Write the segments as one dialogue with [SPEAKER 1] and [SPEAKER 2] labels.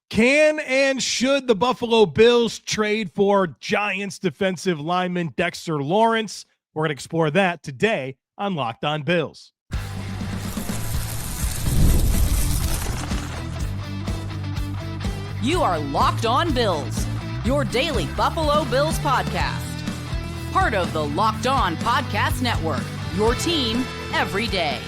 [SPEAKER 1] Can and should the Buffalo Bills trade for Giants defensive lineman Dexter Lawrence? We're going to explore that today on Locked On Bills.
[SPEAKER 2] You are Locked On Bills, your daily Buffalo Bills podcast. Part of the Locked On Podcast Network, your team every day.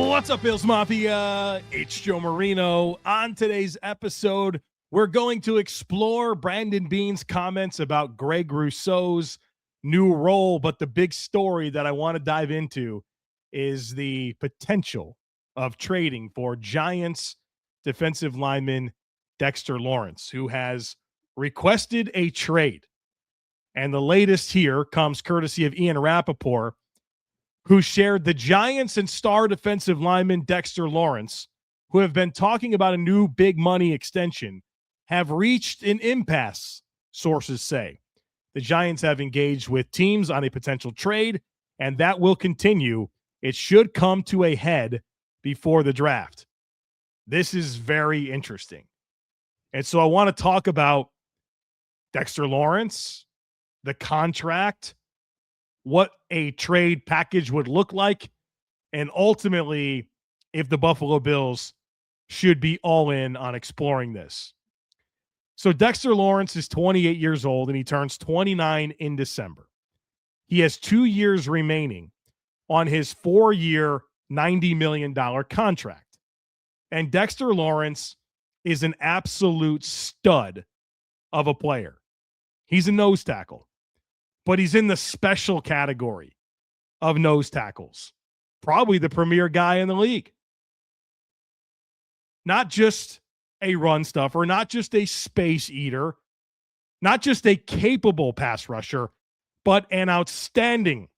[SPEAKER 1] What's up, Bills Mafia? It's Joe Marino. On today's episode, we're going to explore Brandon Beane's comments about Greg Rousseau's new role, but the big story that I want to dive into is the potential of trading for Giants defensive lineman Dexter Lawrence, who has requested a trade. And the latest here comes courtesy of Ian Rappaport, who shared the Giants and star defensive lineman Dexter Lawrence, who have been talking about a new big money extension, have reached an impasse, sources say. The Giants have engaged with teams on a potential trade, and that will continue. It should come to a head before the draft. This is very interesting. And so I want to talk about Dexter Lawrence, the contract, what a trade package would look like, and ultimately if the Buffalo Bills should be all in on exploring this. So Dexter Lawrence is 28 years old, and he turns 29 in December. He has 2 years remaining on his 4-year, $90 million contract. And Dexter Lawrence is an absolute stud of a player. He's a nose tackle, but he's in the special category of nose tackles. Probably the premier guy in the league. Not just a run stuffer, not just a space eater, not just a capable pass rusher, but an outstanding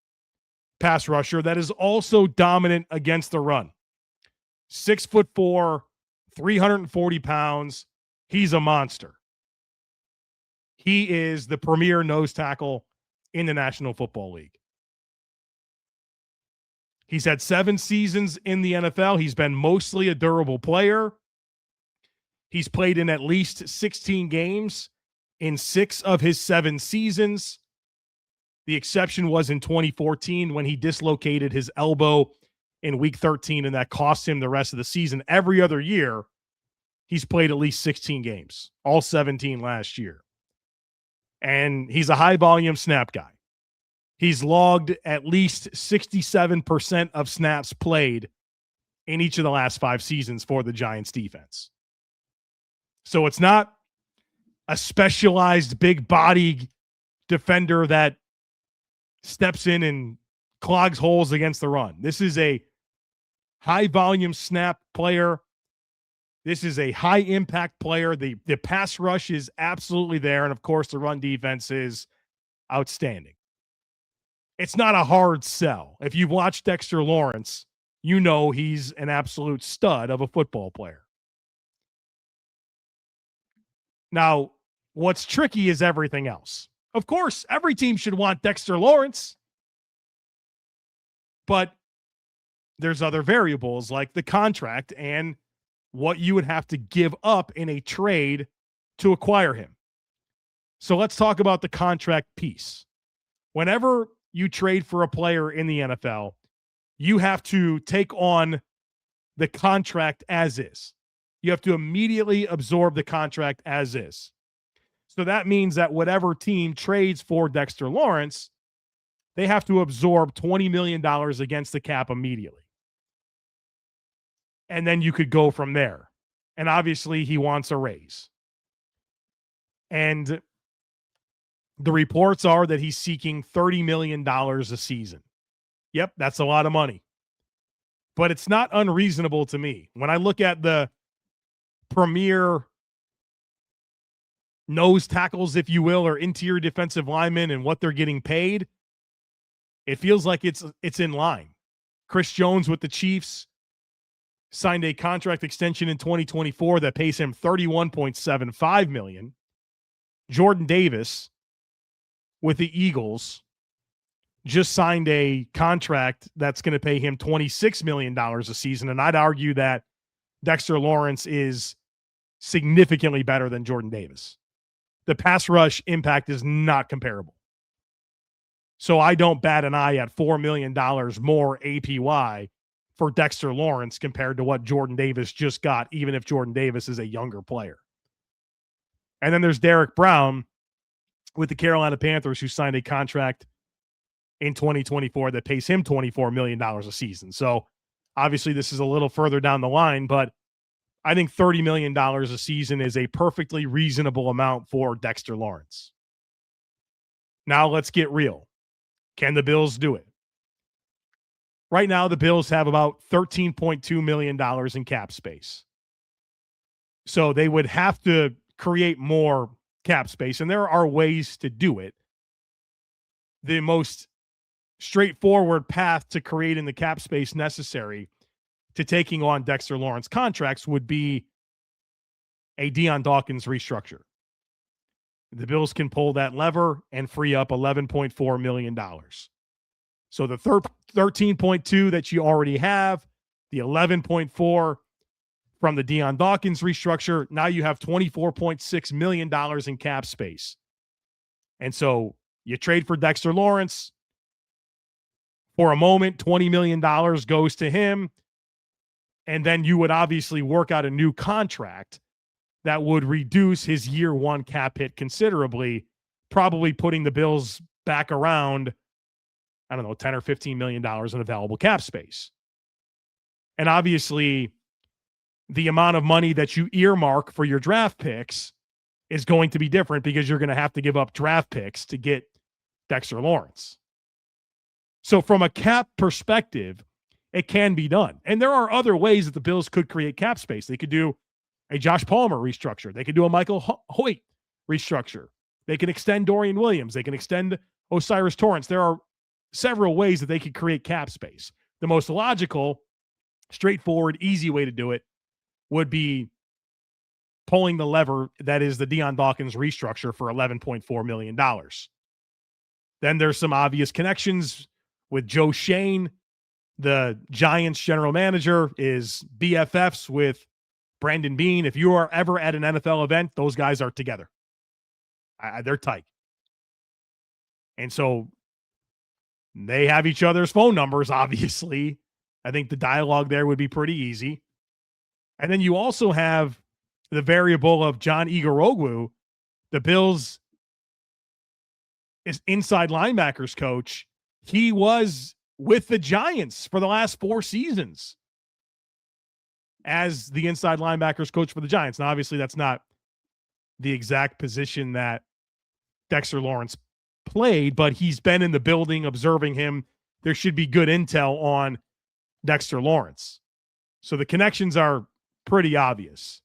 [SPEAKER 1] pass rusher that is also dominant against the run. 6'4", 340 pounds. He's a monster. He is the premier nose tackle in the National Football League. He's had 7 seasons in the NFL. He's been mostly a durable player. He's played in at least 16 games in 6 of his 7 seasons. The exception was in 2014 when he dislocated his elbow in week 13, and that cost him the rest of the season. Every other year, he's played at least 16 games, all 17 last year. And he's a high-volume snap guy. He's logged at least 67% of snaps played in each of the last 5 seasons for the Giants defense. So it's not a specialized big body defender that steps in and clogs holes against the run. This is a high-volume snap player. This is a high-impact player. The pass rush is absolutely there, and, of course, the run defense is outstanding. It's not a hard sell. If you've watched Dexter Lawrence, you know he's an absolute stud of a football player. Now, what's tricky is everything else. Of course, every team should want Dexter Lawrence, but there's other variables like the contract and what you would have to give up in a trade to acquire him. So let's talk about the contract piece. Whenever you trade for a player in the NFL, you have to take on the contract as is. You have to immediately absorb the contract as is. So that means that whatever team trades for Dexter Lawrence, they have to absorb $20 million against the cap immediately. And then you could go from there. And obviously he wants a raise. And the reports are that he's seeking $30 million a season. Yep, that's a lot of money. But it's not unreasonable to me. When I look at the premier nose tackles, if you will, or interior defensive linemen and what they're getting paid, it feels like it's in line. Chris Jones with the Chiefs signed a contract extension in 2024 that pays him $31.75 million. Jordan Davis with the Eagles just signed a contract that's going to pay him $26 million a season. And I'd argue that Dexter Lawrence is significantly better than Jordan Davis. The pass rush impact is not comparable. So I don't bat an eye at $4 million more APY for Dexter Lawrence compared to what Jordan Davis just got, even if Jordan Davis is a younger player. And then there's Derek Brown with the Carolina Panthers, who signed a contract in 2024 that pays him $24 million a season. So obviously this is a little further down the line, but I think $30 million a season is a perfectly reasonable amount for Dexter Lawrence. Now let's get real. Can the Bills do it? Right now, the Bills have about $13.2 million in cap space. So they would have to create more cap space, and there are ways to do it. The most straightforward path to creating the cap space necessary to taking on Dexter Lawrence contracts would be a Dion Dawkins restructure. The Bills can pull that lever and free up $11.4 million. So the 13.2 that you already have, the 11.4 from the Dion Dawkins restructure, now you have $24.6 million in cap space. And so you trade for Dexter Lawrence. For a moment, $20 million goes to him. And then you would obviously work out a new contract that would reduce his year one cap hit considerably, probably putting the Bills back around, I don't know, $10 or $15 million in available cap space. And obviously, the amount of money that you earmark for your draft picks is going to be different because you're going to have to give up draft picks to get Dexter Lawrence. So from a cap perspective, it can be done. And there are other ways that the Bills could create cap space. They could do a Josh Palmer restructure. They could do a Michael Hoyt restructure. They can extend Dorian Williams. They can extend Osiris Torrance. There are several ways that they could create cap space. The most logical, straightforward, easy way to do it would be pulling the lever that is the Dion Dawkins restructure for $11.4 million. Then there's some obvious connections with Joe Shane. The Giants general manager is BFFs with Brandon Beane. If you are ever at an NFL event, those guys are together. They're tight. And so they have each other's phone numbers, obviously. I think the dialogue there would be pretty easy. And then you also have the variable of John Igorogwu, the Bills' inside linebackers coach. He was with the Giants for the last 4 seasons as the inside linebackers coach for the Giants. Now, obviously, that's not the exact position that Dexter Lawrence played, but he's been in the building observing him. There should be good intel on Dexter Lawrence. So the connections are pretty obvious.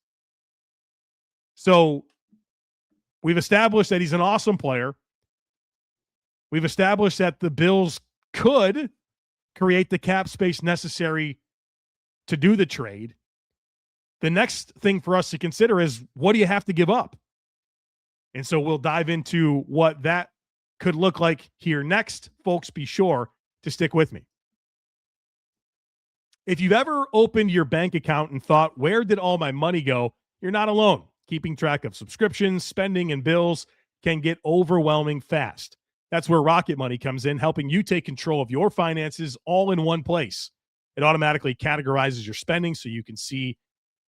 [SPEAKER 1] So we've established that he's an awesome player. We've established that the Bills could create the cap space necessary to do the trade. The next thing for us to consider is, what do you have to give up? And so we'll dive into what that could look like here next. Folks, be sure to stick with me. If you've ever opened your bank account and thought, where did all my money go? You're not alone. Keeping track of subscriptions, spending, and bills can get overwhelming fast. That's where Rocket Money comes in, helping you take control of your finances all in one place. It automatically categorizes your spending so you can see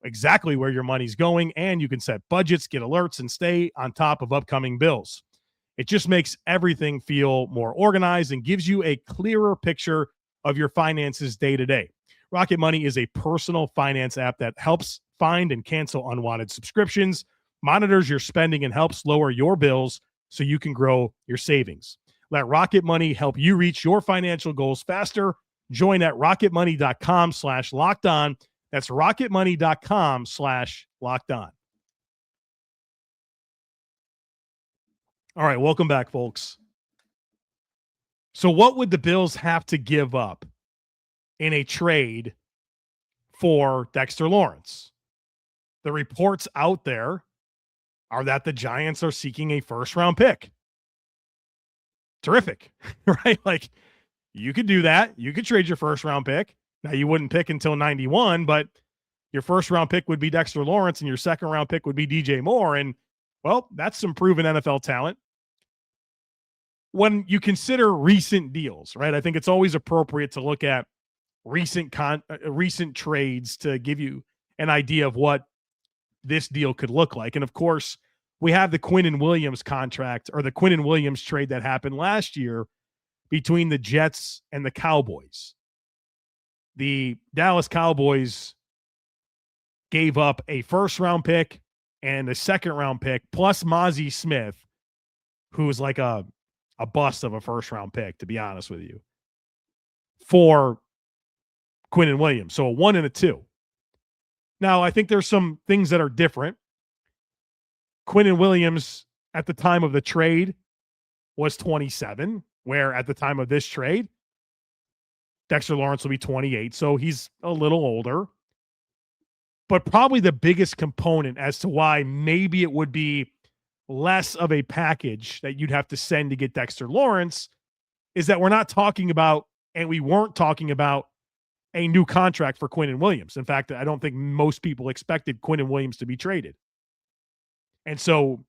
[SPEAKER 1] exactly where your money's going, and you can set budgets, get alerts, and stay on top of upcoming bills. It just makes everything feel more organized and gives you a clearer picture of your finances day to day. Rocket Money is a personal finance app that helps find and cancel unwanted subscriptions, monitors your spending, and helps lower your bills so you can grow your savings. Let Rocket Money help you reach your financial goals faster. Join at rocketmoney.com/lockedon. That's rocketmoney.com/lockedon. All right, welcome back, folks. So what would the Bills have to give up in a trade for Dexter Lawrence? The reports out there are that the Giants are seeking a first-round pick. Terrific, right? Like, you could do that. You could trade your first-round pick. Now, you wouldn't pick until 91, but Your first round pick would be Dexter Lawrence and your second round pick would be DJ Moore. And, well, that's some proven NFL talent. When you consider recent deals, right, I think it's always appropriate to look at recent trades to give you an idea of what this deal could look like. And of course, we have the Quinnen Williams contract, or the Quinnen Williams trade that happened last year between the Jets and the Cowboys. The Dallas Cowboys gave up a first-round pick and a second-round pick, plus Mozzie Smith, who's like a bust of a first-round pick, to be honest with you, for Quinnen Williams. So a 1 and a 2. Now, I think there's some things that are different. Quinnen Williams, at the time of the trade, was 27, where at the time of this trade, Dexter Lawrence will be 28, so he's a little older. But probably the biggest component as to why maybe it would be less of a package that you'd have to send to get Dexter Lawrence is that we're not talking about, and we weren't talking about, a new contract for Quinnen Williams. In fact, I don't think most people expected Quinnen Williams to be traded. And so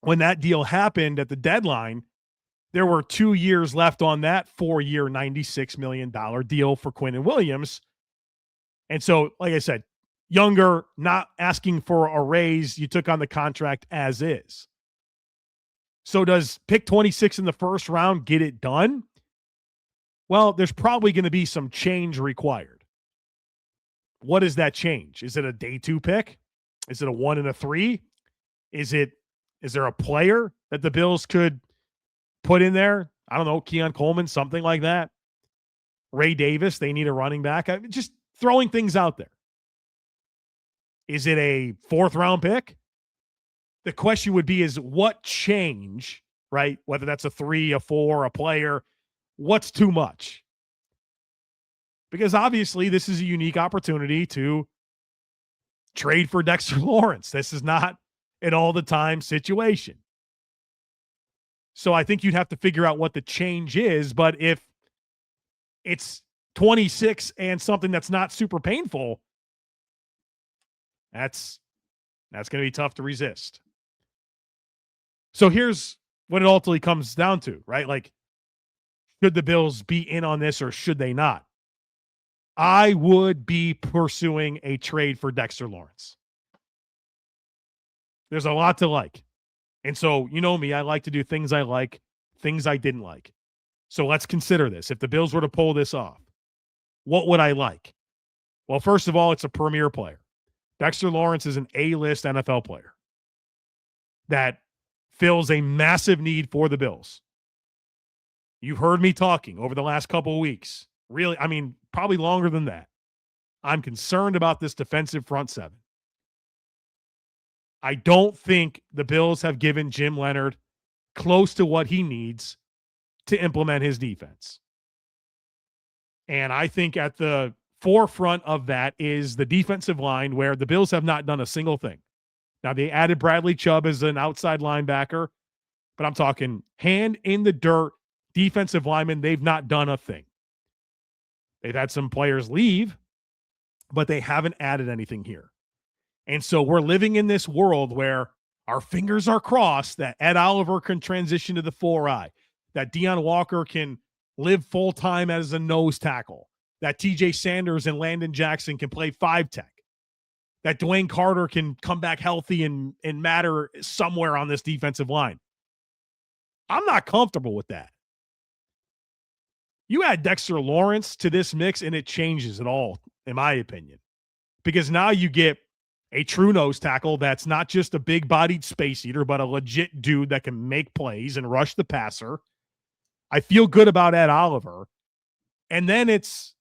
[SPEAKER 1] when that deal happened at the deadline, there were 2 years left on that 4-year, $96 million deal for Quinnen Williams. And so, like I said, younger, not asking for a raise, you took on the contract as is. So does pick 26 in the first round get it done? Well, there's probably going to be some change required. What is that change? Is it a day 2 pick? Is it a 1 and a 3? Is there a player that the Bills could put in there? I don't know, Keon Coleman, something like that. Ray Davis, they need a running back. Just throwing things out there. Is it a 4th round pick? The question would be is what change, right? Whether that's a 3, a 4, a player, what's too much? Because obviously this is a unique opportunity to trade for Dexter Lawrence. This is not an all-the-time situation. So I think you'd have to figure out what the change is, but if it's 26 and something that's not super painful, that's going to be tough to resist. So here's what it ultimately comes down to, right? Like, should the Bills be in on this or should they not? I would be pursuing a trade for Dexter Lawrence. There's a lot to like. And so, you know me, I like to do things I like, things I didn't like. So let's consider this. If the Bills were to pull this off, what would I like? Well, first of all, it's a premier player. Dexter Lawrence is an A-list NFL player that fills a massive need for the Bills. You've heard me talking over the last couple of weeks. Really, I mean, probably longer than that. I'm concerned about this defensive front seven. I don't think the Bills have given Jim Leonhard close to what he needs to implement his defense. And I think at the forefront of that is the defensive line, where the Bills have not done a single thing. Now, they added Bradley Chubb as an outside linebacker, but I'm talking hand in the dirt, defensive lineman. They've not done a thing. They've had some players leave, but they haven't added anything here. And so we're living in this world where our fingers are crossed that Ed Oliver can transition to the 4-eye, that Deon Walker can live full-time as a nose tackle, that TJ Sanders and Landon Jackson can play 5-tech, that Dwayne Carter can come back healthy and matter somewhere on this defensive line. I'm not comfortable with that. You add Dexter Lawrence to this mix and it changes it all, in my opinion, because now you get a true nose tackle that's not just a big-bodied space eater, but a legit dude that can make plays and rush the passer. I feel good about Ed Oliver. And then it's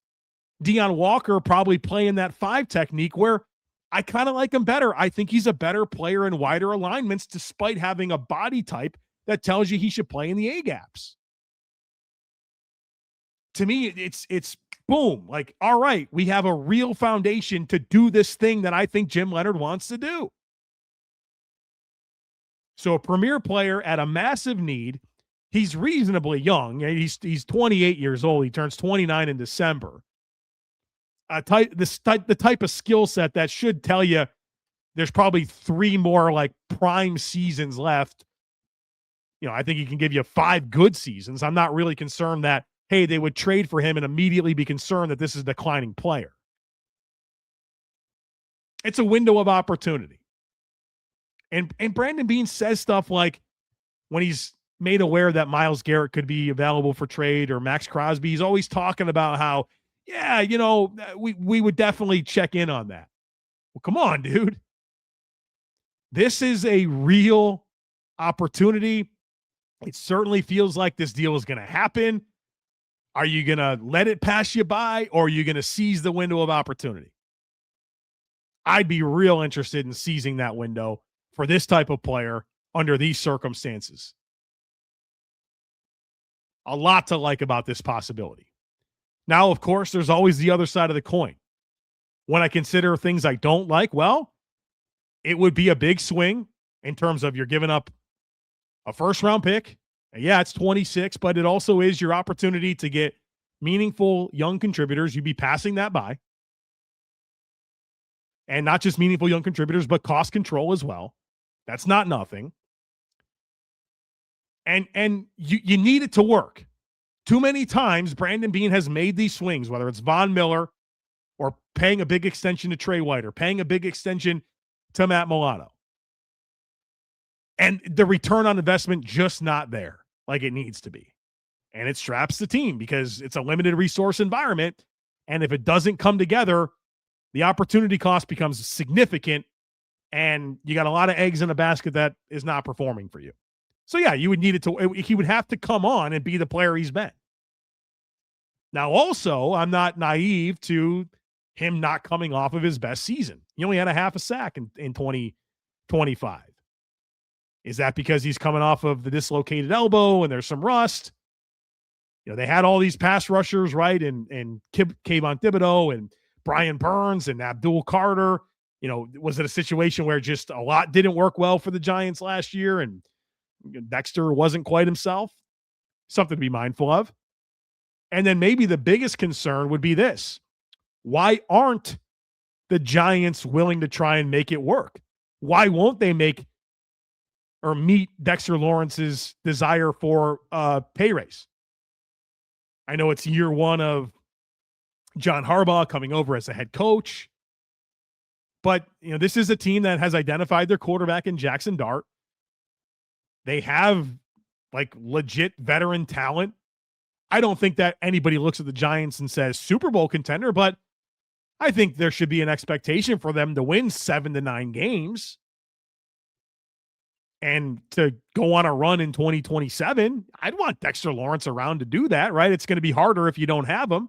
[SPEAKER 1] Deon Walker probably playing that 5 technique where I kind of like him better. I think he's a better player in wider alignments despite having a body type that tells you he should play in the A-gaps. To me, it's boom, like, all right, we have a real foundation to do this thing that I think Jim Leonhard wants to do. So a premier player at a massive need. He's reasonably young. He's 28 years old. He turns 29 in December. the type of skill set that should tell you there's probably 3 more like prime seasons left. I think he can give you 5 good seasons. I'm not really concerned that, hey, they would trade for him and immediately be concerned that this is a declining player. It's a window of opportunity. And Brandon Beane says stuff like when he's made aware that Myles Garrett could be available for trade or Max Crosby, he's always talking about how, yeah, we would definitely check in on that. Well, come on, dude. This is a real opportunity. It certainly feels like this deal is going to happen. Are you going to let it pass you by, or are you going to seize the window of opportunity? I'd be real interested in seizing that window for this type of player under these circumstances. A lot to like about this possibility. Now, of course, there's always the other side of the coin. When I consider things I don't like, well, it would be a big swing in terms of you're giving up a first-round pick. Yeah, it's 26, but it also is your opportunity to get meaningful young contributors. You'd be passing that by. And not just meaningful young contributors, but cost control as well. That's not nothing. And you need it to work. Too many times, Brandon Beane has made these swings, whether it's Von Miller or paying a big extension to Trey White or paying a big extension to Matt Milano. And the return on investment just not there like it needs to be. And it straps the team because it's a limited resource environment. And if it doesn't come together, the opportunity cost becomes significant, and you got a lot of eggs in a basket that is not performing for you. So, yeah, you would need it to – he would have to come on and be the player he's been. Now, also, I'm not naive to him not coming off of his best season. He only had a half a sack in 2025. Is that because he's coming off of the dislocated elbow and there's some rust? They had all these pass rushers, right, and Kayvon Thibodeau and Brian Burns and Abdul Carter. Was it a situation where just a lot didn't work well for the Giants last year and Dexter wasn't quite himself? Something to be mindful of. And then maybe the biggest concern would be this. Why aren't the Giants willing to try and make it work? Why won't they make or meet Dexter Lawrence's desire for a pay raise? I know it's year 1 of John Harbaugh coming over as a head coach. But, this is a team that has identified their quarterback in Jackson Dart. They have, legit veteran talent. I don't think that anybody looks at the Giants and says Super Bowl contender, but I think there should be an expectation for them to win 7 to 9 games. And to go on a run in 2027, I'd want Dexter Lawrence around to do that, right? It's going to be harder if you don't have him.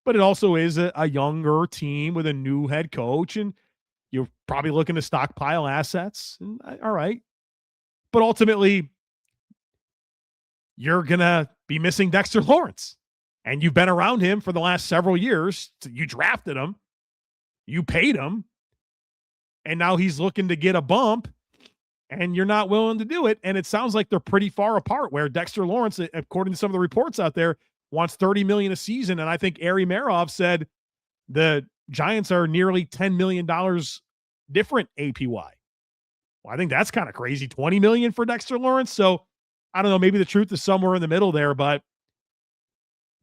[SPEAKER 1] But it also is a younger team with a new head coach, and you're probably looking to stockpile assets. And, all right. But ultimately, you're going to be missing Dexter Lawrence. And you've been around him for the last several years. You drafted him. You paid him. And now he's looking to get a bump, and you're not willing to do it. And it sounds like they're pretty far apart, where Dexter Lawrence, according to some of the reports out there, wants $30 million a season. And I think Ari Marov said the Giants are nearly $10 million different APY. Well, I think that's kind of crazy. $20 million for Dexter Lawrence. So I don't know, maybe the truth is somewhere in the middle there, but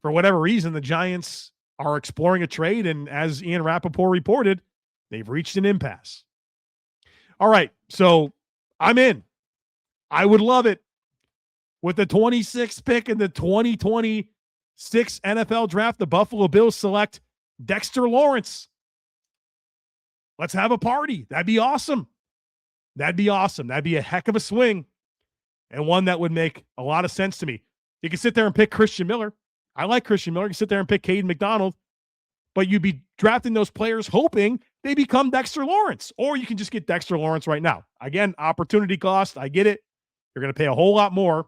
[SPEAKER 1] for whatever reason, the Giants are exploring a trade. And as Ian Rappaport reported, they've reached an impasse. All right. So I'm in. I would love it. With the 26th pick in the 2026 NFL draft, the Buffalo Bills select Dexter Lawrence. Let's have a party. That'd be awesome. That'd be awesome. That'd be a heck of a swing, and one that would make a lot of sense to me. You can sit there and pick Christian Miller. I like Christian Miller. You can sit there and pick Caden McDonald, but you'd be drafting those players hoping they become Dexter Lawrence, or you can just get Dexter Lawrence right now. Again, opportunity cost. I get it. You're going to pay a whole lot more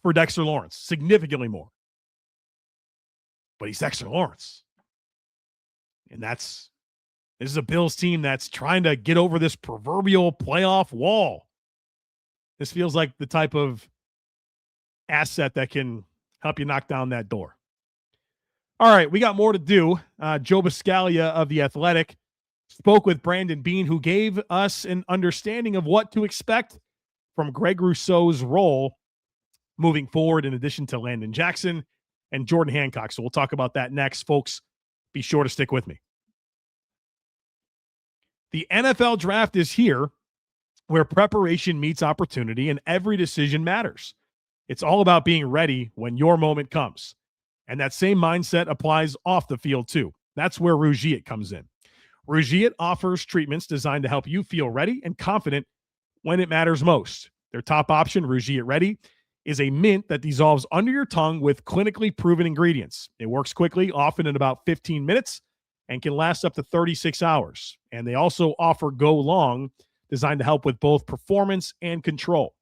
[SPEAKER 1] for Dexter Lawrence, significantly more. But he's Dexter Lawrence. And this is a Bills team that's trying to get over this proverbial playoff wall. This feels like the type of asset that can help you knock down that door. All right, we got more to do. Joe Buscaglia of The Athletic spoke with Brandon Beane, who gave us an understanding of what to expect from Greg Rousseau's role moving forward, in addition to Landon Jackson and Jordan Hancock. So we'll talk about that next, folks. Be sure to stick with me. The NFL draft is here, where preparation meets opportunity and every decision matters. It's all about being ready when your moment comes. And that same mindset applies off the field too. That's where Rougiet comes in. Rougiet offers treatments designed to help you feel ready and confident when it matters most. Their top option, Rougiet Ready, is a mint that dissolves under your tongue with clinically proven ingredients. It works quickly, often in about 15 minutes, and can last up to 36 hours. And they also offer Go Long, designed to help with both performance and control.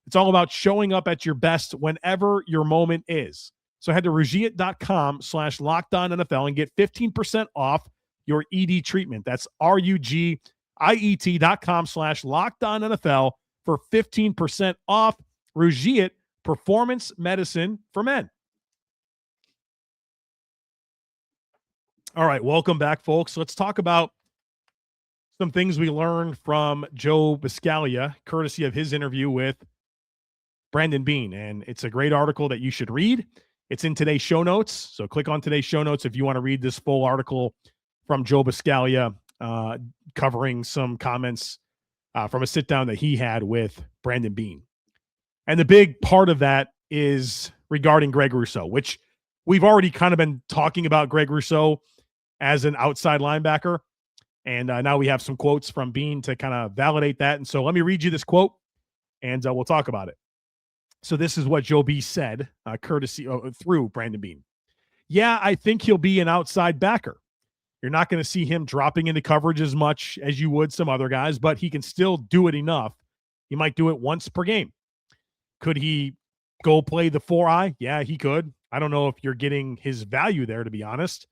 [SPEAKER 1] It's all about showing up at your best whenever your moment is. So head to Rougiet.com/LockedOnNFL and get 15% off your ED treatment. That's RUGIET.com/LockedOnNFL for 15% off. Rougiet, performance medicine for men. All right, welcome back, folks. Let's talk about some things we learned from Joe Buscaglia, courtesy of his interview with Brandon Beane. And it's a great article that you should read. It's in today's show notes. So click on today's show notes if you want to read this full article from Joe Buscaglia, covering some comments from a sit down that he had with Brandon Beane. And the big part of that is regarding Greg Rousseau, which we've already kind of been talking about Greg Rousseau as an outside linebacker. And now we have some quotes from Beane to kind of validate that. And so let me read you this quote, and we'll talk about it. So this is what Joe B said, courtesy through Brandon Beane. Yeah, I think he'll be an outside backer. You're not going to see him dropping into coverage as much as you would some other guys, but he can still do it enough. He might do it once per game. Could he go play the 4-eye? Yeah, he could. I don't know if you're getting his value there, to be honest.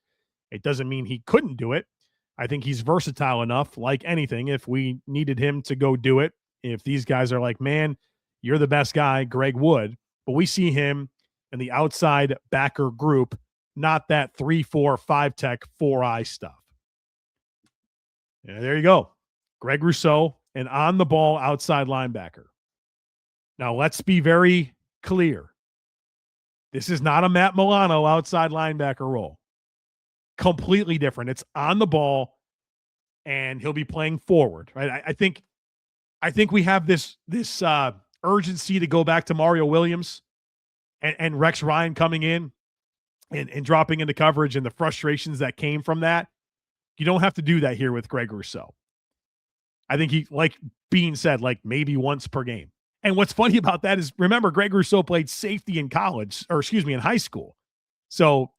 [SPEAKER 1] It doesn't mean he couldn't do it. I think he's versatile enough, like anything, if we needed him to go do it. If these guys are like, man, you're the best guy, Greg would. But we see him in the outside backer group, not that 3-4-5 tech 4-eye stuff. Yeah, there you go. Greg Rousseau, an on-the-ball outside linebacker. Now, let's be very clear. This is not a Matt Milano outside linebacker role. Completely different. It's on the ball, and he'll be playing forward, right? I think we have this urgency to go back to Mario Williams and Rex Ryan coming in and dropping into coverage, and the frustrations that came from that. You don't have to do that here with Greg Rousseau. I think he, like Beane said, like maybe once per game. And what's funny about that is, remember, Greg Rousseau played safety in college, or excuse me, in high school. So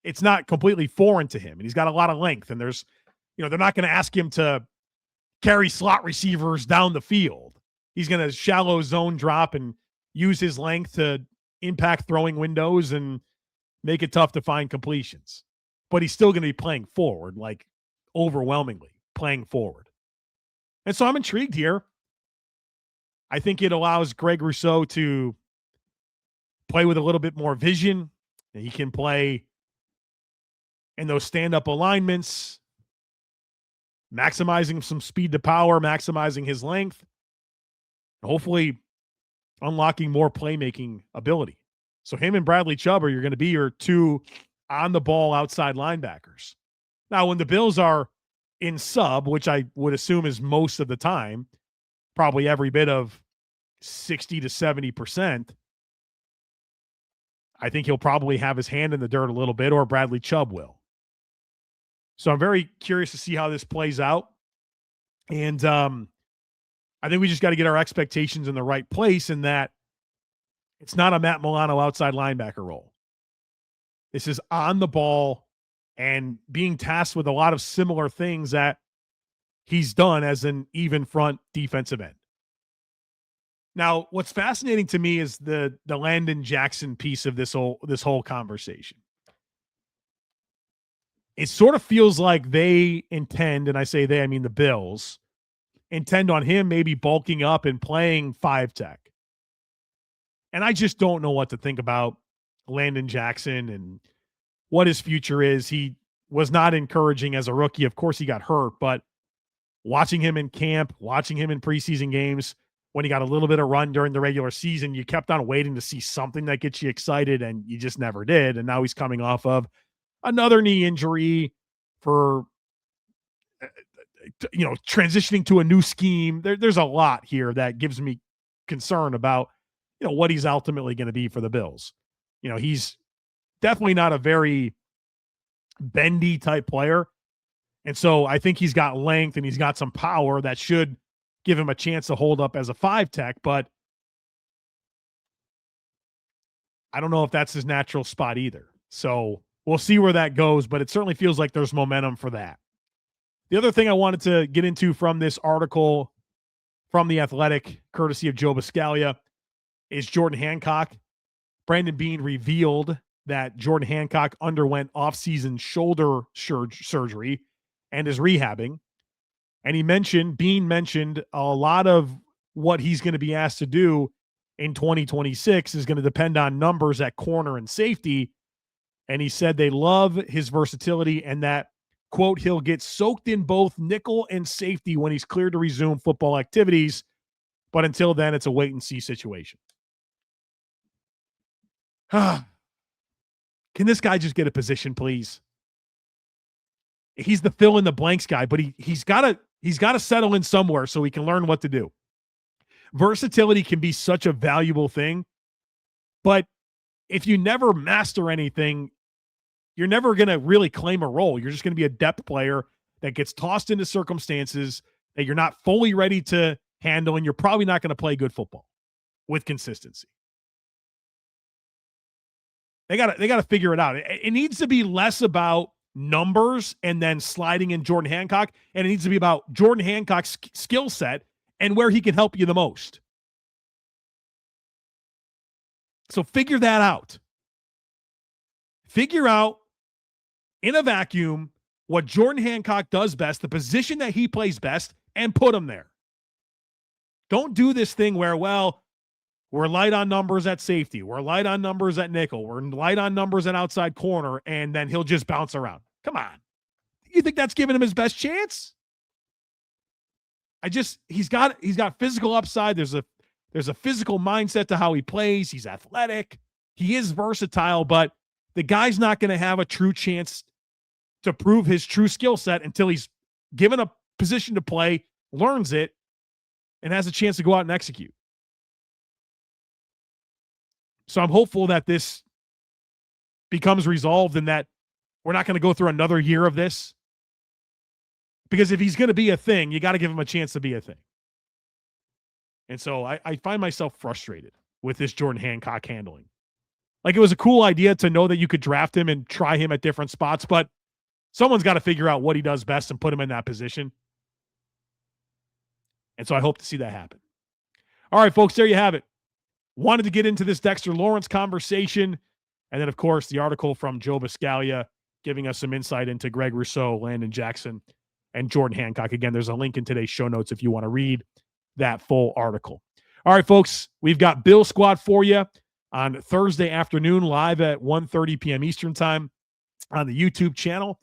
[SPEAKER 1] it's not completely foreign to him. And he's got a lot of length. And there's, they're not going to ask him to carry slot receivers down the field. He's going to shallow zone drop and use his length to impact throwing windows and make it tough to find completions. But he's still going to be playing forward, like overwhelmingly playing forward. And so I'm intrigued here. I think it allows Greg Rousseau to play with a little bit more vision. And he can play in those stand-up alignments, maximizing some speed to power, maximizing his length, hopefully unlocking more playmaking ability. So him and Bradley Chubb are going to be your two on-the-ball outside linebackers. Now, when the Bills are in sub, which I would assume is most of the time, probably every bit of 60 to 70%, I think he'll probably have his hand in the dirt a little bit, or Bradley Chubb will. So I'm very curious to see how this plays out. And I think we just got to get our expectations in the right place, in that it's not a Matt Milano outside linebacker role. This is on the ball and being tasked with a lot of similar things that he's done as an even front defensive end. Now, what's fascinating to me is the Landon Jackson piece of this whole conversation. It sort of feels like they intend, and I say they, I mean the Bills, intend on him maybe bulking up and playing 5 tech. And I just don't know what to think about Landon Jackson and what his future is. He was not encouraging as a rookie. Of course, he got hurt, but watching him in camp, watching him in preseason games, when he got a little bit of run during the regular season, you kept on waiting to see something that gets you excited, and you just never did. And now he's coming off of another knee injury for, transitioning to a new scheme. There's a lot here that gives me concern about, what he's ultimately going to be for the Bills. He's definitely not a very bendy type player. And so I think he's got length and he's got some power that should give him a chance to hold up as a 5 tech, but I don't know if that's his natural spot either. So we'll see where that goes, but it certainly feels like there's momentum for that. The other thing I wanted to get into from this article from The Athletic, courtesy of Joe Buscaglia, is Jordan Hancock. Brandon Beane revealed that Jordan Hancock underwent off-season shoulder surgery and is rehabbing. And Beane mentioned a lot of what he's going to be asked to do in 2026 is going to depend on numbers at corner and safety. And he said they love his versatility and that, quote, he'll get soaked in both nickel and safety when he's cleared to resume football activities. But until then, it's a wait and see situation. Can this guy just get a position, please? He's the fill in the blanks guy, but he's got to settle in somewhere so he can learn what to do. Versatility can be such a valuable thing, but if you never master anything, you're never going to really claim a role. You're just going to be a depth player that gets tossed into circumstances that you're not fully ready to handle, and you're probably not going to play good football with consistency. They got to figure it out. It needs to be less about numbers and then sliding in Jordan Hancock, and it needs to be about Jordan Hancock's skill set and where he can help you the most. So figure that out. Figure out in a vacuum what Jordan Hancock does best, the position that he plays best, and put him there. Don't do this thing where, well, we're light on numbers at safety, we're light on numbers at nickel, we're light on numbers at outside corner, and then he'll just bounce around. Come on. You think that's giving him his best chance? He's got physical upside. There's a physical mindset to how he plays. He's athletic. He is versatile, but the guy's not going to have a true chance to prove his true skill set until he's given a position to play, learns it, and has a chance to go out and execute. So I'm hopeful that this becomes resolved and that we're not going to go through another year of this. Because if he's going to be a thing, you got to give him a chance to be a thing. And so I find myself frustrated with this Jordan Hancock handling. Like, it was a cool idea to know that you could draft him and try him at different spots, but someone's got to figure out what he does best and put him in that position. And so I hope to see that happen. All right, folks, there you have it. Wanted to get into this Dexter Lawrence conversation. And then, of course, the article from Joe Buscaglia giving us some insight into Greg Rousseau, Landon Jackson, and Jordan Hancock. Again, there's a link in today's show notes if you want to read that full article. All right, folks, we've got Bill Squad for you on Thursday afternoon, live at 1:30 p.m. Eastern time on the YouTube channel.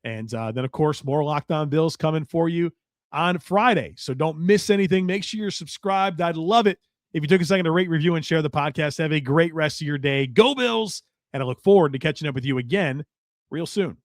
[SPEAKER 1] And then, of course, more Locked On Bills coming for you on Friday. So don't miss anything. Make sure you're subscribed. I'd love it if you took a second to rate, review, and share the podcast. Have a great rest of your day. Go Bills! And I look forward to catching up with you again real soon.